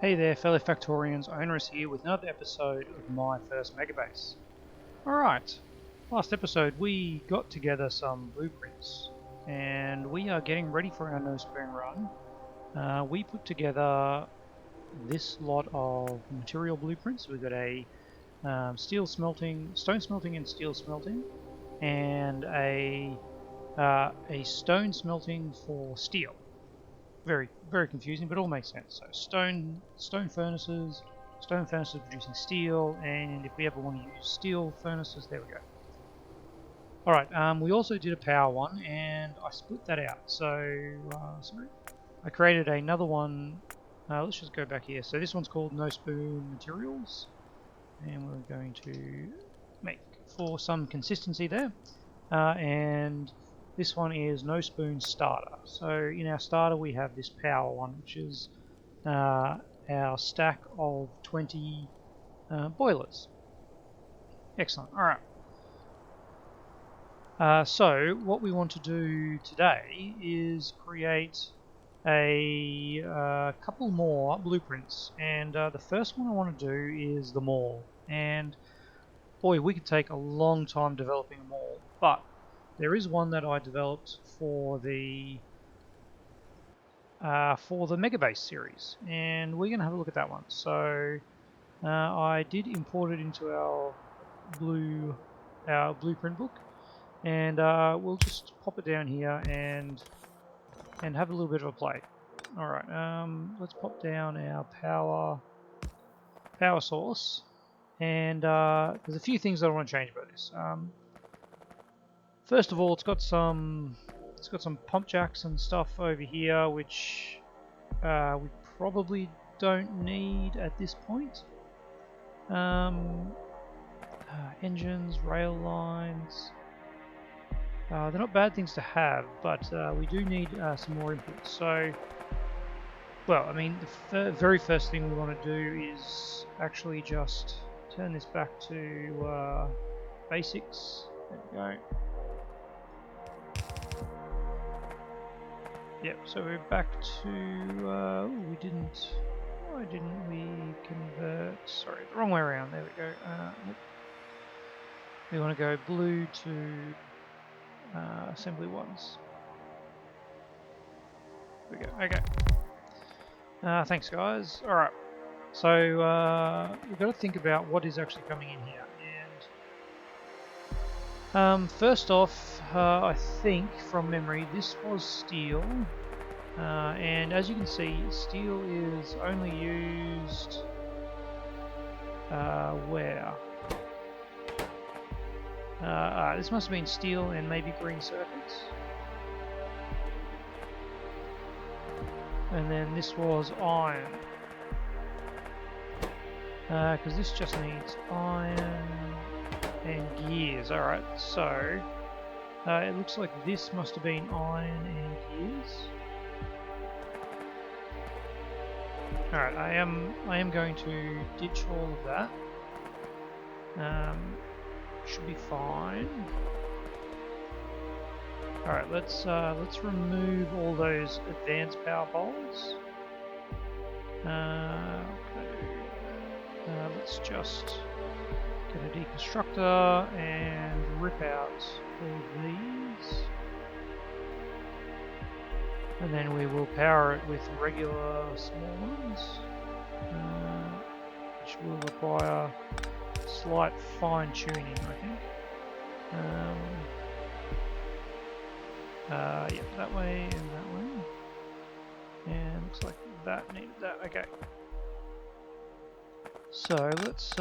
Hey there fellow Factorians, Onerous here with another episode of my first Megabase. Alright, last episode we got together some blueprints and we are getting ready for our no spoon run. We put together this lot of material blueprints. We've got a stone smelting and steel smelting, and a stone smelting for steel. Very confusing, but it all makes sense. So stone furnaces producing steel, and if we ever want to use steel furnaces, there we go. Alright, we also did a power one, and I split that out. So, sorry. I created another one. Let's just go back here. So this one's called No Spoon Materials, and we're going to make for some consistency there. And this one is No Spoon Starter. So in our starter we have this power one, which is our stack of 20 boilers. Excellent. Alright. So what we want to do today is create a couple more blueprints, and the first one I want to do is the mall. And boy, we could take a long time developing a mall, but there is one that I developed for the Megabase series, and we're going to have a look at that one. So I did import it into our blueprint book, and we'll just pop it down here and have a little bit of a play. All right, let's pop down our power source, and there's a few things that I want to change about this. First of all, it's got some pump jacks and stuff over here, which we probably don't need at this point. Engines, rail lines. They're not bad things to have, but we do need some more input. So, well, I mean, the very first thing we want to do is actually just turn this back to basics. There we go. Yep, so we're back to, why didn't we convert, sorry, the wrong way around, there we go. We want to go blue to assembly ones. There we go, okay. Thanks guys. Alright, so we've got to think about what is actually coming in here. First off, I think from memory this was steel, and as you can see, steel is only used where? This must have been steel and maybe green circuits, and then this was iron, because this just needs iron and gears. Alright, so it looks like this must have been iron and gears. Alright, I am going to ditch all of that. Should be fine. Alright, let's remove all those advanced power poles. Okay. Let's just get a deconstructor and rip out all of these, and then we will power it with regular small ones, which will require slight fine tuning, I think. Yep, that way and that way, and looks like that needed that. Okay, so let's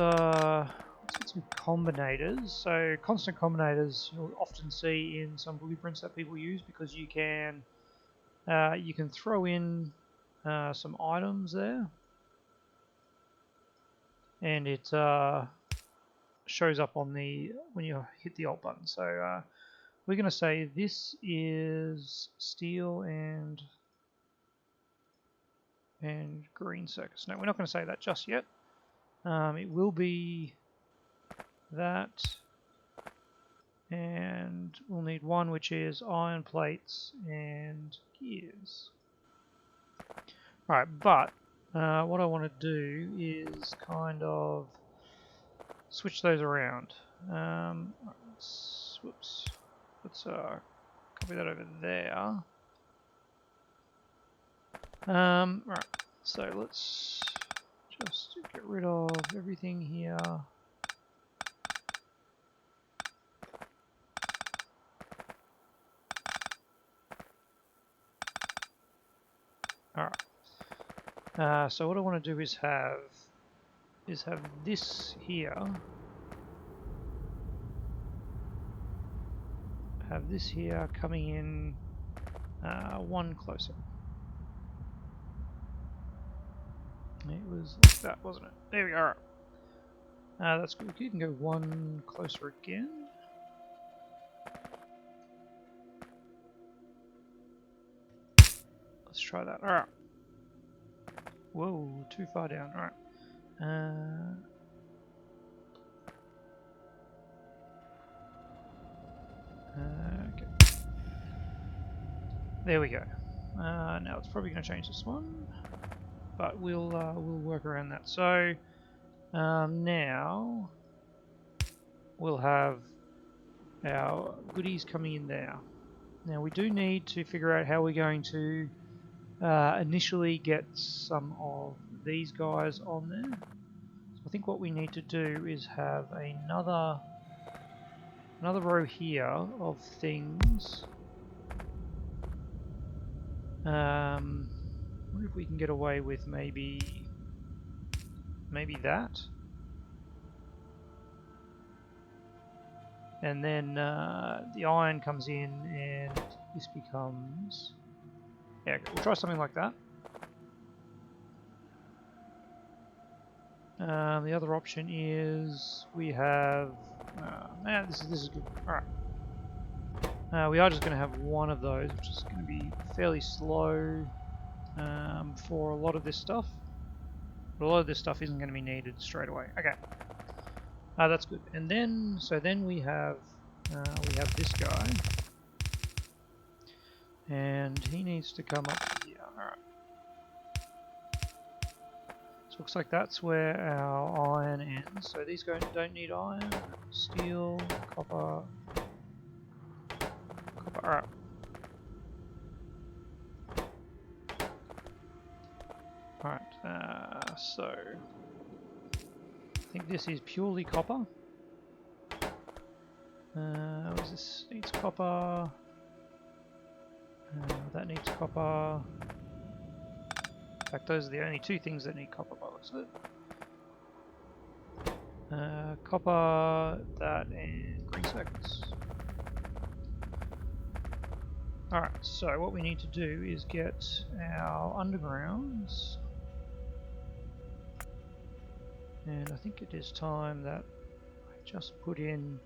get some combinators. So constant combinators you'll often see in some blueprints that people use, because you can throw in some items there, and it shows up on the when you hit the Alt button. So we're going to say this is steel and green circuits. No, we're not going to say that just yet. It will be that, and we'll need one which is iron plates and gears. Alright, but what I want to do is kind of switch those around. Whoops. Let's copy that over there. Right. So let's just get rid of everything here. Alright. So what I want to do is have this here. Have this here coming in one closer. It was like that, wasn't it? There we are. That's good. We can go one closer again. Let's try that. Alright. Whoa, too far down. Alright. Okay. There we go. Now it's probably going to change this one, but we'll work around that. So now we'll have our goodies coming in there. Now we do need to figure out how we're going to initially get some of these guys on there. So I think what we need to do is have another row here of things. I wonder if we can get away with maybe that. And then the iron comes in and this becomes... Yeah, we'll try something like that. The other option is we have... man, this is good. Alright. We are just going to have one of those, which is going to be fairly slow for a lot of this stuff. But a lot of this stuff isn't going to be needed straight away. Okay. That's good. And then, then we have this guy. And he needs to come up here. Alright. So looks like that's where our iron ends. So these guys don't need iron. Steel, copper. Alright. Alright, so I think this is purely copper. This needs copper. That needs copper. In fact, those are the only two things that need copper by the looks of it. Copper, that, and green circuits. Alright, so what we need to do is get our undergrounds. And I think it is time that I just put in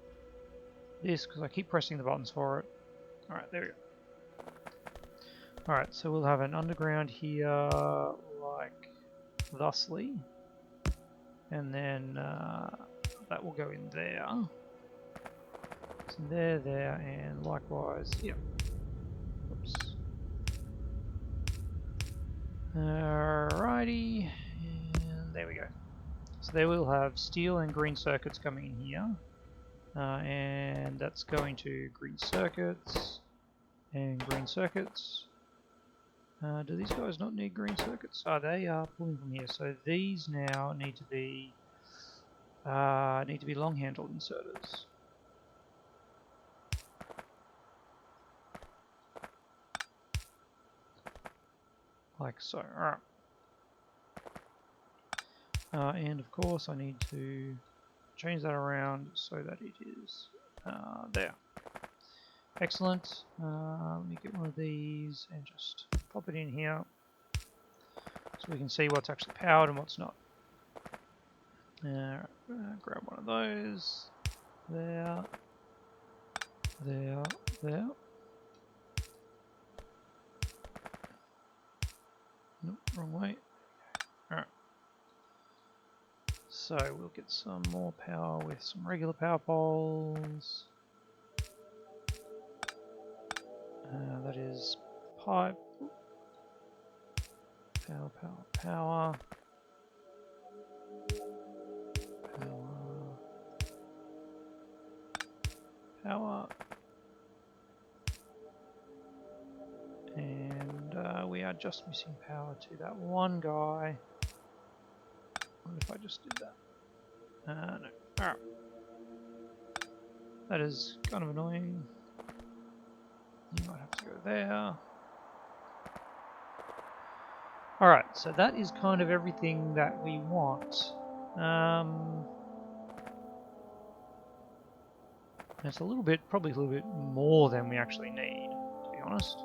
this because I keep pressing the buttons for it. Alright, there we go. Alright, so we'll have an underground here like thusly. And then that will go in there. So there, and likewise, yep. Oops. Alrighty, and there we go. So there we'll have steel and green circuits coming in here. And that's going to green circuits and green circuits. Do these guys not need green circuits? Oh, they are pulling from here. So these now need to be long-handled inserters. Like so. Alright. And of course I need to change that around so that it is there. Excellent. Let me get one of these and just pop it in here so we can see what's actually powered and what's not. Grab one of those. There. Nope, wrong way. Alright. So we'll get some more power with some regular power poles. That is pipe. Power, power, power. Power. And we are just missing power to that one guy. What if I just did that? No. Alright. That is kind of annoying. You might have to go there. Alright, so that is kind of everything that we want. It's a little bit, probably a little bit more than we actually need, to be honest.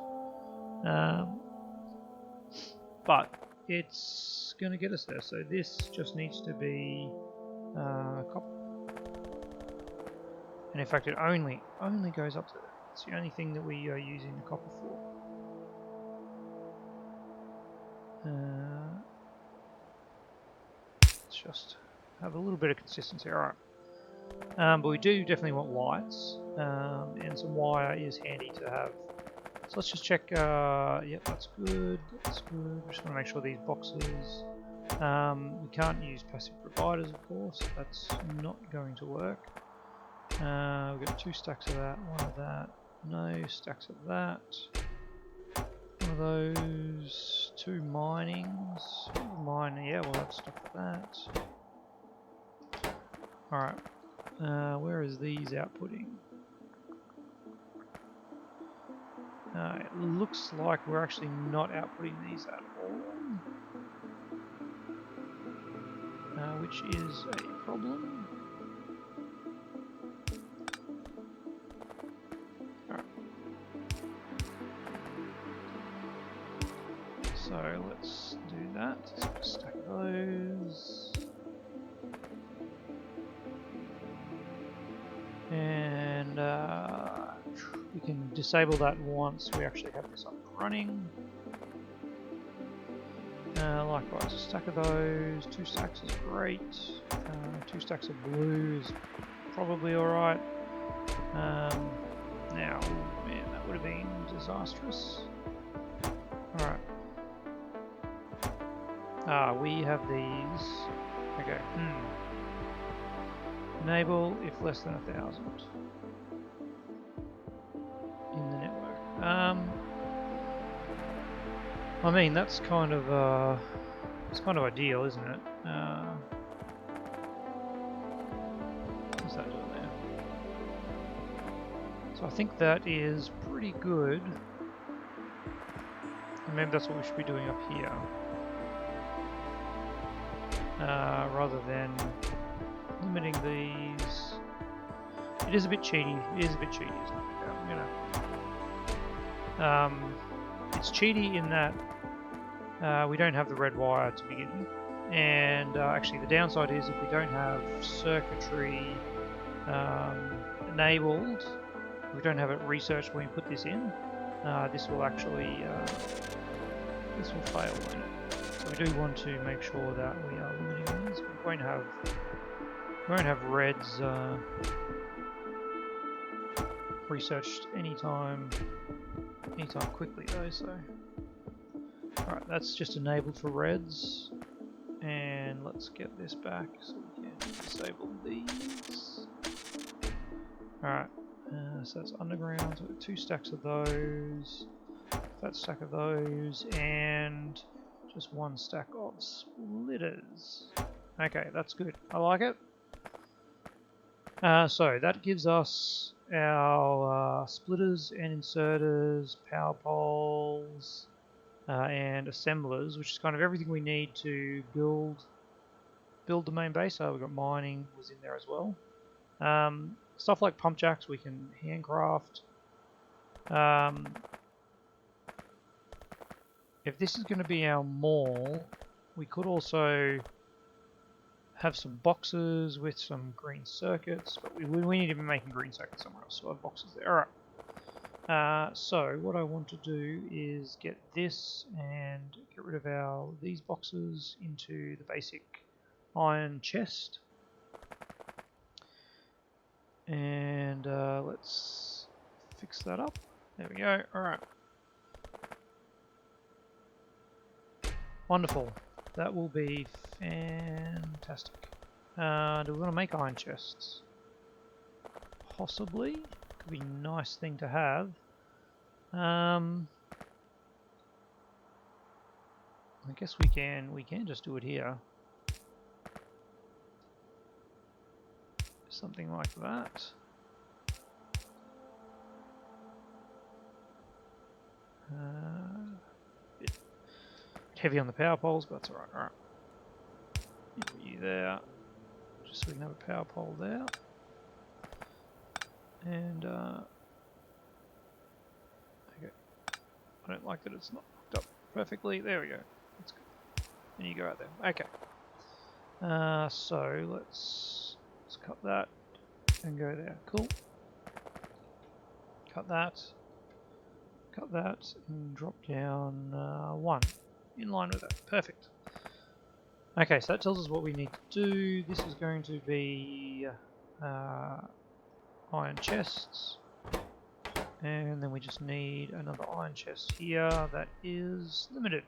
But it's going to get us there. So this just needs to be copper. And in fact, it only goes up to that. It's the only thing that we are using the copper for. Let's just have a little bit of consistency. Alright. But we do definitely want lights, and some wire is handy to have. So let's just check, yep, that's good, that's good. We just want to make sure these boxes, we can't use passive providers, of course, that's not going to work. We've got 2 stacks of that, 1 of that, no stacks of that. One of those, 2 minings, yeah, we'll have stuff for that. Alright, where is these outputting? It looks like we're actually not outputting these at all, which is a problem. Alright. So let's do that. Let's stack those. And we can disable that once we actually have this up and running. Likewise, a stack of those. 2 stacks is great. 2 stacks of blue is probably alright. Now, man, that would have been disastrous. Alright. We have these. Okay. Enable if less than 1,000 in the network. I mean that's kind of it's kind of ideal, isn't it? What's that doing there? So I think that is pretty good. And maybe that's what we should be doing up here, rather than limiting these. It is a bit cheaty. It is a bit cheaty, isn't it? Yeah, it's cheaty in that we don't have the red wire to begin with, and actually the downside is if we don't have circuitry enabled, if we don't have it researched when we put this in, this will actually this will fail, won't it? So we do want to make sure that we are limiting these. We won't have reds researched anytime quickly though. So, alright, that's just enabled for reds, and let's get this back so we can disable these. Alright, so that's underground. So we've got 2 stacks of those, that stack of those, and just 1 stack of splitters. Okay, that's good. I like it. So that gives us our splitters and inserters, power poles, and assemblers, which is kind of everything we need to build the main base. We've got mining was in there as well. Stuff like pump jacks we can handcraft. If this is going to be our mall, we could also have some boxes with some green circuits, but we need to be making green circuits somewhere else, so I have boxes there. Alright. So what I want to do is get this and get rid of these boxes into the basic iron chest. And let's fix that up. There we go. Alright. Wonderful. That will be fantastic. Do we want to make iron chests? Possibly. Could be a nice thing to have. I guess we can just do it here. Something like that. Bit heavy on the power poles, but that's alright. Alright. Put you there. Just so we can have a power pole there. And okay. I don't like that it's not hooked up perfectly. There we go. That's good. And you go out there. Okay. So let's cut that and go there. Cool. Cut that, and drop down 1 in line with that. Perfect. Okay, so that tells us what we need to do. This is going to be iron chests, and then we just need another iron chest here that is limited,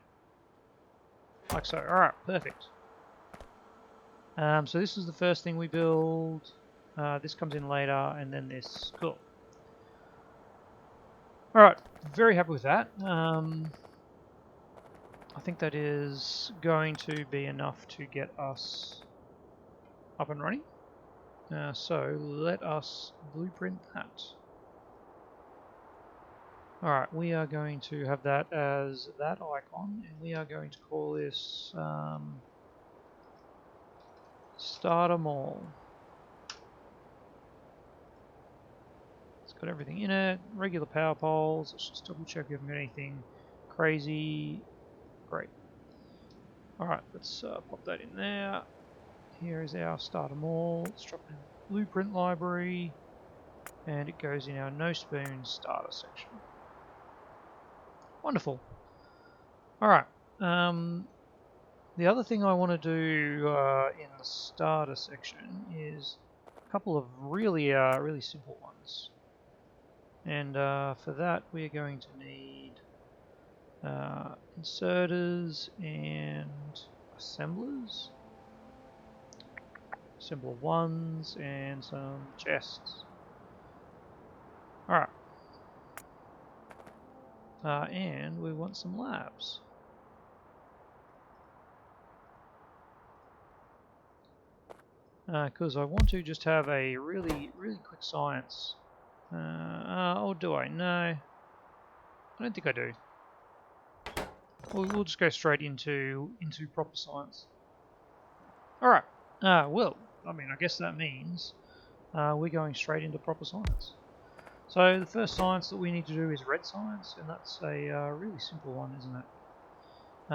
like so. Alright, perfect. So this is the first thing we build. This comes in later, and then this. Cool. Alright, very happy with that. I think that is going to be enough to get us up and running. So let us blueprint that. Alright, we are going to have that as that icon, and we are going to call this Starter Mall. It's got everything in it, regular power poles. Let's just double check we haven't got anything crazy. Great. Alright, let's pop that in there. Here is our Starter Mall. Let's drop in Blueprint Library, and it goes in our No Spoon Starter section. Wonderful. Alright, the other thing I want to do in the Starter section is a couple of really simple ones. And for that we are going to need inserters and assemblers. Assembler 1s and some chests. Alright. And we want some labs. Because I want to just have a really quick science. Or do I? No. I don't think I do. We'll just go straight into proper science. Alright. Well, I mean, I guess that means we're going straight into proper science. So the first science that we need to do is red science, and that's a really simple one, isn't it?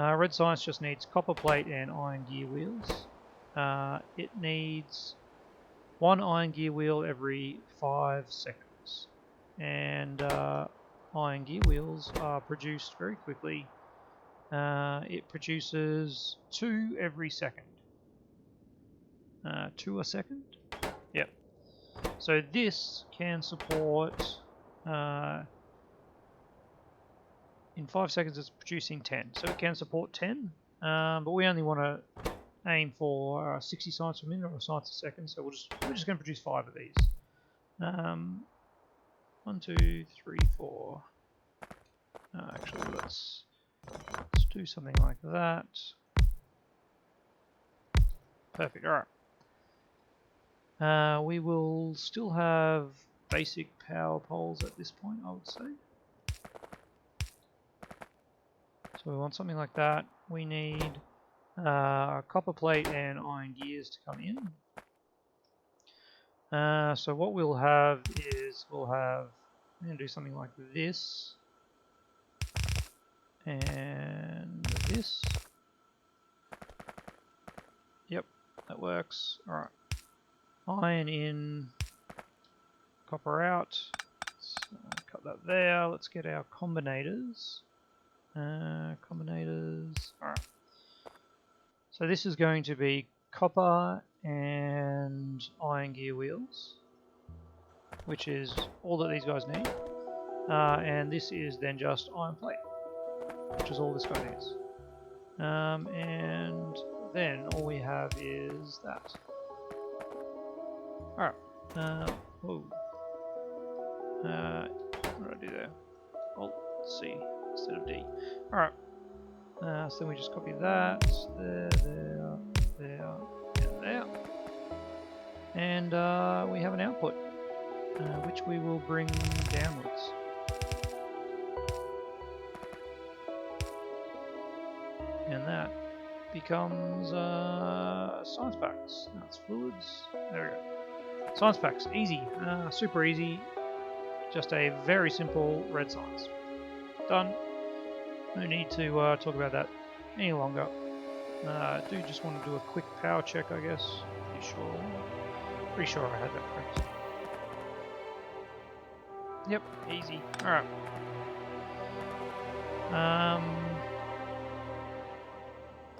Red science just needs copper plate and iron gear wheels. It needs 1 iron gear wheel every 5 seconds. And iron gear wheels are produced very quickly. It produces 2 every second. 2 a second? Yep. So this can support, in 5 seconds it's producing 10. So it can support 10, but we only want to aim for 60 science per minute or science a second, so we're just going to produce 5 of these. 1, 2, 3, 4. Actually, let's do something like that. Perfect. All right. We will still have basic power poles at this point, I would say. So we want something like that. We need a copper plate and iron gears to come in. So what we'll have is I'm going to do something like this and this. Yep, that works. All right. Iron in, copper out. Let's cut that there. Let's get our combinators. Combinators. All right. So this is going to be copper and iron gear wheels, which is all that these guys need. And this is then just iron plate, which is all this guy needs. And then all we have is that. Alright. Whoa. What did I do there? Alt C instead of D. Alright. So then we just copy that. There, and there. And we have an output, which we will bring downwards. And that becomes science packs. That's fluids. There we go. Science packs, easy, super easy. Just a very simple red science. Done. No need to talk about that any longer. I do just want to do a quick power check, I guess. Pretty sure I had that correct. Yep, easy. All right.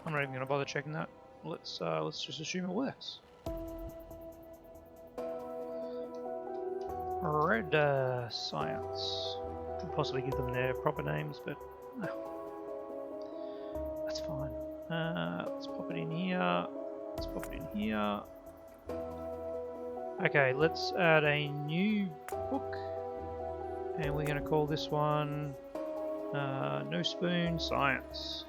I'm not even going to bother checking that. Let's just assume it works. Red science. Could possibly give them their proper names, but no. That's fine. Let's pop it in here. Let's pop it in here. Okay, let's add a new book, and we're going to call this one No Spoon Science.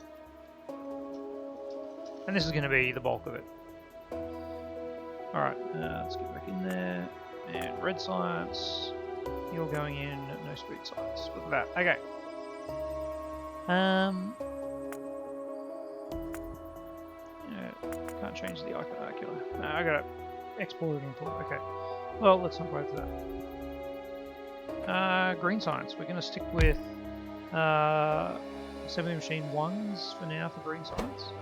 And this is going to be the bulk of it. Alright, let's get back in there. And red science. You're going in no spoon science. Look at that. Okay. Can't change the icon. No, I gotta export and import. Okay. Well, let's not go to that. Green science. We're gonna stick with assembly machine 1s for now for green science.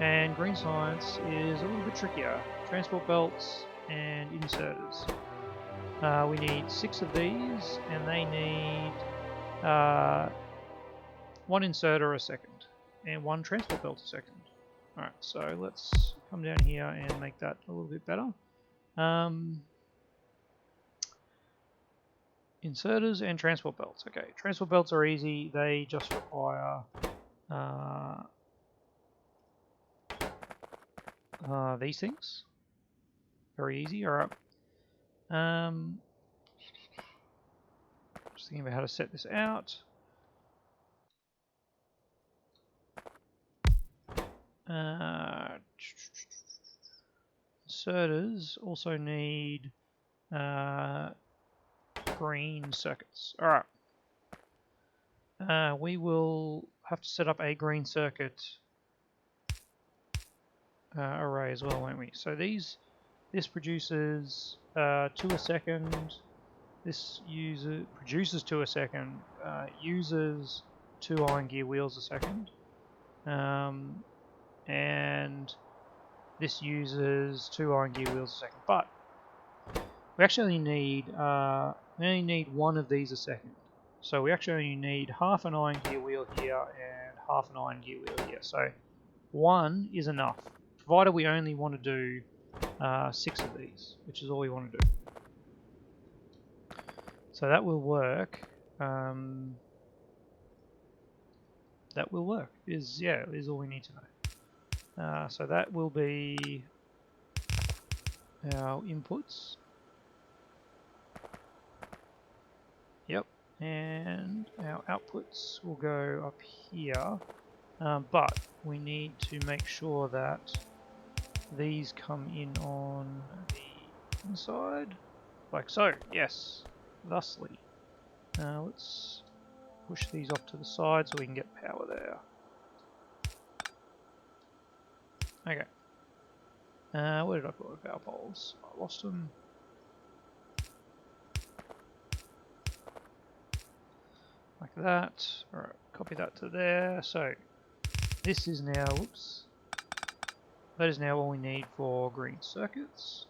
And green science is a little bit trickier. Transport belts and inserters. We need 6 of these, and they need 1 inserter a second, and 1 transport belt a second. Alright, so let's come down here and make that a little bit better. Inserters and transport belts. Okay, transport belts are easy. They just require these things. Very easy. Alright. Just thinking about how to set this out. Inserters also need green circuits. Alright. We will have to set up a green circuit array as well, won't we? So this produces 2 a second. This produces 2 a second. Uses 2 iron gear wheels a second. And this uses 2 iron gear wheels a second. But we actually need we only need 1 of these a second. So we actually only need half an iron gear wheel here and half an iron gear wheel here. So 1 is enough, provided we only want to do 6 of these, which is all we want to do. So that will work. That will work. Is all we need to know. So that will be our inputs. Yep, and our outputs will go up here. But we need to make sure that these come in on the inside, like so. Yes, thusly. Let's push these off to the side so we can get power there. Okay. Where did I put my power poles? I lost them. Like that. Alright, copy that to there. So, this is now, whoops. That is now all we need for green circuits.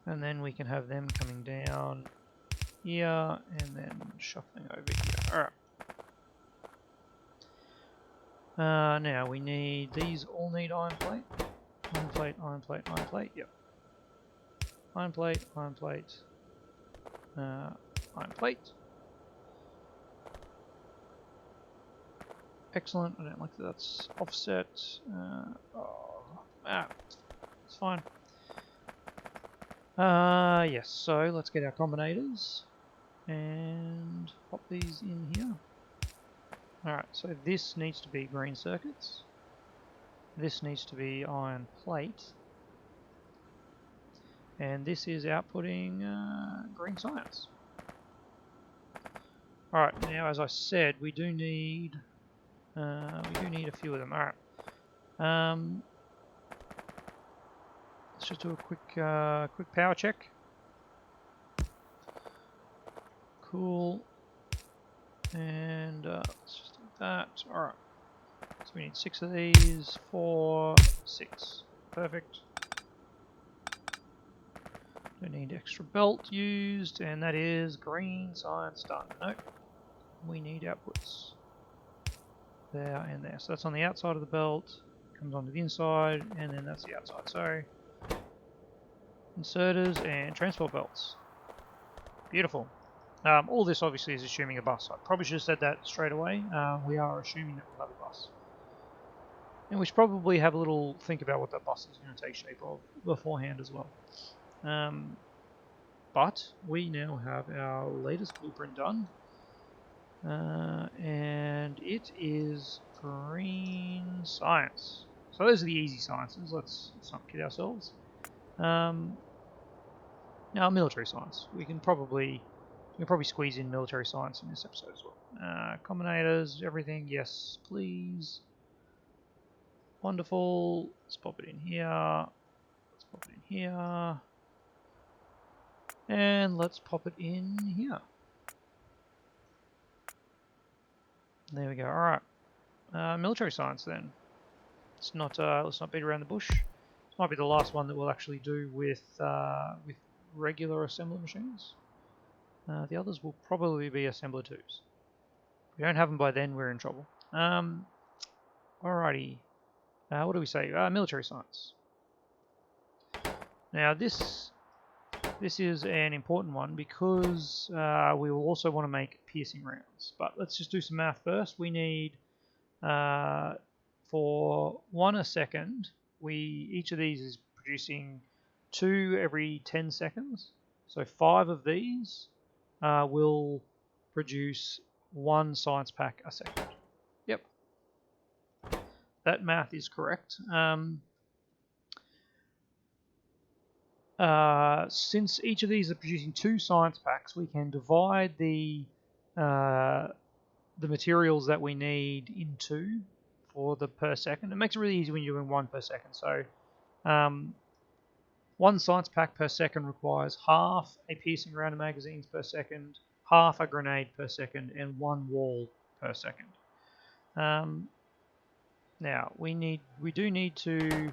And then we can have them coming down here and then shuffling over here. Alright. Now we need, these all need iron plate. Iron plate, iron plate, iron plate, yep. Iron plate, iron plate, iron plate. excellent. I don't like that that's offset. It's fine. Yes, so let's get our combinators and pop these in here. Alright, so this needs to be green circuits. This needs to be iron plate. And this is outputting green science. Alright, now as I said, we do need a few of them. Alright. Let's just do a quick power check. Cool. And let's just do that. Alright. So we need 6 of these, 4, 6. Perfect. Don't need extra belt used, and that is green science done. Nope. We need outputs. There and there. So that's on the outside of the belt, comes onto the inside, and then that's the outside. So inserters and transport belts. Beautiful. All this obviously is assuming a bus. I probably should have said that straight away. We are assuming that we'll have a bus. And we should probably have a little think about what that bus is going to take shape of beforehand as well. But we now have our latest blueprint done. And it is green science. So those are the easy sciences. Let's not kid ourselves. Now military science. We can probably squeeze in military science in this episode as well. Combinators, everything. Yes, please. Wonderful. Let's pop it in here. Let's pop it in here. And let's pop it in here. There we go. Alright. Military science then. Let's not beat around the bush. This might be the last one that we'll actually do with regular assembler machines. The others will probably be assembler 2s. If we don't have them by then, we're in trouble. Alrighty. What do we say? Military science. Now this is an important one because we will also want to make piercing rounds. But let's just do some math first. We need, for 1 a second, each of these is producing 2 every 10 seconds. So 5 of these will produce 1 science pack a second. Yep. That math is correct. Since each of these are producing 2 science packs, we can divide the materials that we need into for the per second. It makes it really easy when you're doing 1 per second. So 1 science pack per second requires half a piercing round of magazines per second, half a grenade per second, and 1 wall per second. Now we do need to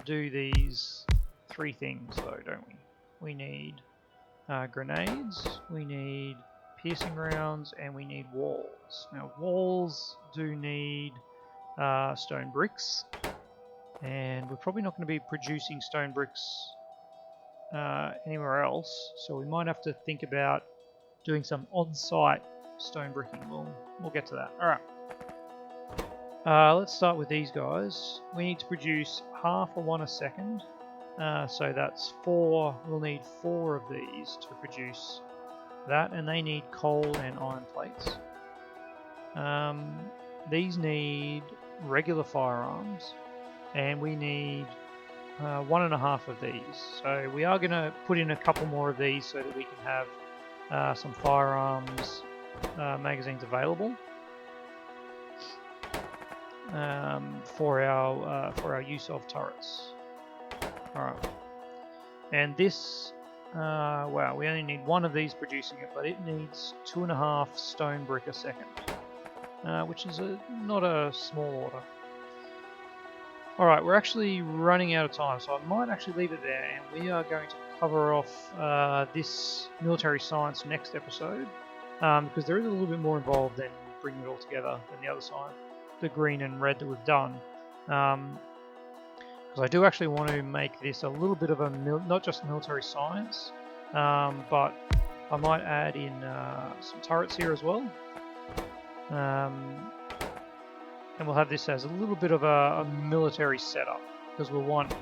do these 3 things though, don't we? We need grenades, we need piercing rounds, and we need walls. Now walls do need stone bricks, and we're probably not going to be producing stone bricks anywhere else, so we might have to think about doing some on-site stone bricking. We'll get to that. Alright. Let's start with these guys. We need to produce half a 1 a second. So that's 4. We'll need 4 of these to produce that, and they need coal and iron plates. These need regular firearms, and we need 1.5 of these. So we are going to put in a couple more of these so that we can have some firearms magazines available for our use of turrets. Alright, and this, wow, we only need 1 of these producing it, but it needs 2.5 stone brick a second, which is not a small order. Alright, we're actually running out of time, so I might actually leave it there, and we are going to cover off this military science next episode, because there is a little bit more involved than bringing it all together than the other side, the green and red that we've done. Because I do actually want to make this a little bit of a, not just military science, but I might add in some turrets here as well. and we'll have this as a little bit of a military setup, because we'll want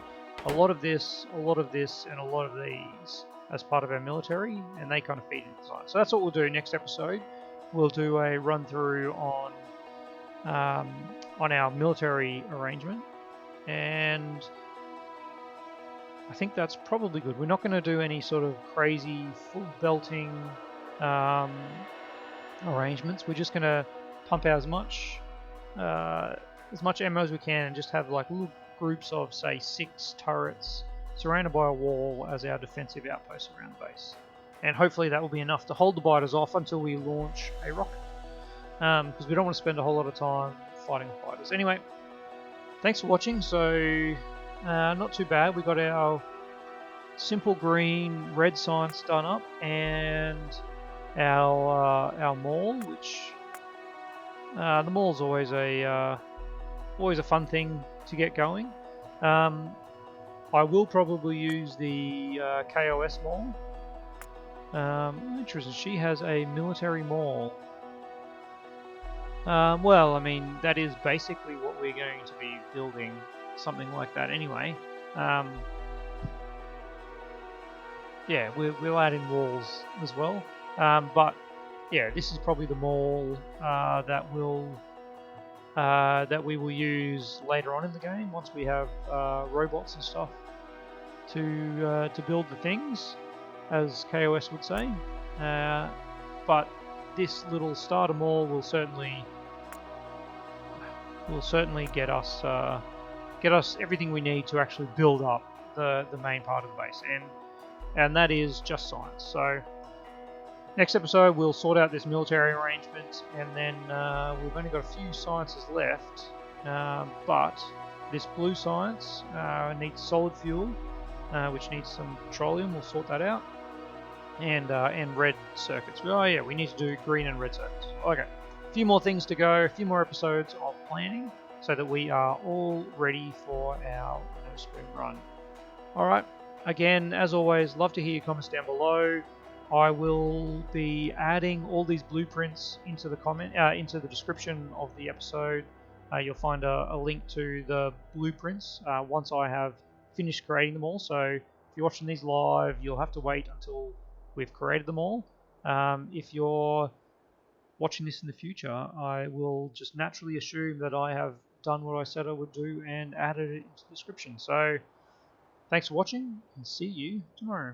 a lot of this, a lot of this, and a lot of these as part of our military, and they kind of feed into design. So that's what we'll do next episode. We'll do a run through on our military arrangement, and I think that's probably good. We're not going to do any sort of crazy full belting um, arrangements. We're just going to pump out as much ammo as we can, and just have like little groups of, say, 6 turrets surrounded by a wall as our defensive outposts around the base. And hopefully that will be enough to hold the biters off until we launch a rocket, because we don't want to spend a whole lot of time fighting with biters. Anyway, thanks for watching. So not too bad. We got our simple green red science done up, and our mall, which the mall's always a fun thing to get going. I will probably use the KOS mall. Interesting, she has a military mall. Well, I mean, that is basically what we're going to be building, something like that anyway. Yeah, we'll add in walls as well. But yeah, this is probably the mall that we will use later on in the game once we have robots and stuff to build the things, as KOS would say. But this little starter mall will certainly get us everything we need to actually build up the main part of the base, and that is just science. So next episode we'll sort out this military arrangement, and then we've only got a few sciences left, but this blue science needs solid fuel, which needs some petroleum. We'll sort that out, and red circuits. Oh yeah, we need to do green and red circuits. Okay, a few more things to go, a few more episodes of planning, so that we are all ready for our spring run. Alright, again, as always, love to hear your comments down below. I will be adding all these blueprints into the description of the episode. You'll find a link to the blueprints once I have finished creating them all. So if you're watching these live, you'll have to wait until we've created them all. If you're watching this in the future, I will just naturally assume that I have done what I said I would do and added it into the description. So thanks for watching, and see you tomorrow.